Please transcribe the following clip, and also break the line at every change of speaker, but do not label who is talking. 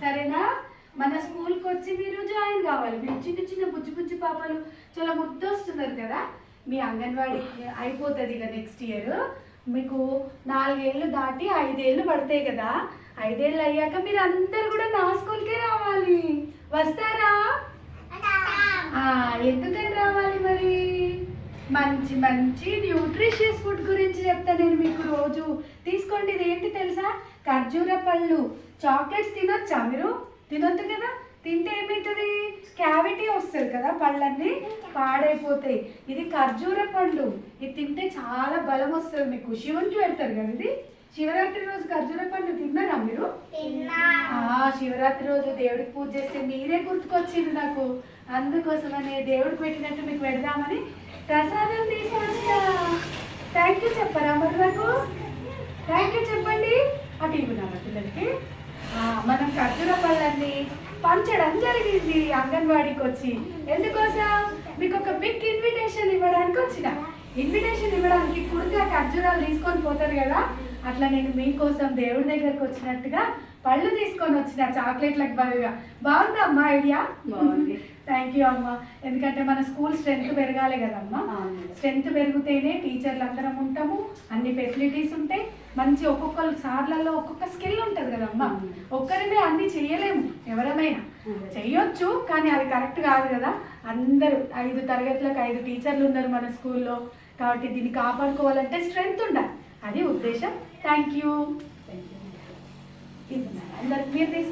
సరేనా? మన స్కూల్కి వచ్చి మీరు జాయిన్ కావాలి. మీరు చిన్న చిన్న బుజ్జి బుజ్జి పాపలు చాలా ముద్దు వస్తున్నారు కదా. మీ అంగన్వాడీ అయిపోతుంది ఇక నెక్స్ట్ ఇయర్. మీకు 4 ఏళ్ళు దాటి 5 ఏళ్ళు పడతాయి కదా. 5 ఏళ్ళు అయ్యాక మీరు అందరు కూడా నా స్కూల్కే రావాలి. వస్తారా? ఎందుకని రావాలి మరి? మంచి మంచి న్యూట్రిషియస్ ఫుడ్ గురించి చెప్తా నేను మీకు రోజు. తీసుకోండి. ఇది ఏంటి తెలుసా? ఖర్జూర పళ్ళు. చాక్లెట్స్ తినొచ్చా మీరు? తినొద్దు కదా. తింటే ఏమవుతుంది? క్యావిటీ వస్తుంది కదా, పళ్ళన్నీ పాడైపోతాయి. ఇది ఖర్జూర పండు. ఇది తింటే చాలా బలం వస్తుంది మీకు. శివునికి పెడతారు కదా ఇది. శివరాత్రి రోజు ఖర్జూర పండు తిన్నారా మీరు? శివరాత్రి రోజు దేవుడికి పూజ చేస్తే మీరే గుర్తుకొచ్చింది నాకు. అందుకోసమని దేవుడికి పెట్టినట్టు మీకు పెడదామని ప్రసాదం తీసుకొచ్చా. థ్యాంక్ యూ చెప్పరా మరి నాకు? థ్యాంక్ యూ చెప్పండి. అటు ఇవ్వనా పిల్లలకి. మనం ఖర్జూర పళ్ళన్నీ పంచడం జరిగింది అంగన్వాడీకి వచ్చి. ఎందుకోసం? మీకు ఒక బిగ్ ఇన్విటేషన్ ఇవ్వడానికి వచ్చిన. ఇన్విటేషన్ ఇవ్వడానికి కుర్గా ఖర్జూరాలు తీసుకొని పోతారు కదా, అట్లా నేను మీకోసం దేవుడి దగ్గరకు వచ్చినట్టుగా పళ్ళు తీసుకొని వచ్చిన, చాక్లెట్లకు బదులుగా. బాగుందా అమ్మా ఐడియా?
బాగుంది.
థ్యాంక్ యూ అమ్మ. ఎందుకంటే మన స్కూల్ స్ట్రెంత్ పెరగాలి కదమ్మా. స్ట్రెంత్ పెరిగితేనే టీచర్లు అందరం ఉంటాము, అన్ని ఫెసిలిటీస్ ఉంటాయి. మంచి ఒక్కొక్కరు సార్లలో ఒక్కొక్క స్కిల్ ఉంటుంది కదమ్మా. ఒక్కరిమే అన్ని చెయ్యలేము. ఎవరమైనా చెయ్యొచ్చు, కానీ అది కరెక్ట్ కాదు కదా. అందరూ 5 తరగతులకు 5 టీచర్లు ఉన్నారు మన స్కూల్లో. కాబట్టి దీన్ని కాపాడుకోవాలంటే స్ట్రెంత్ ఉండాలి. అది ఉద్దేశం. Thank you. అందరికి మీరు తీసుకోండి.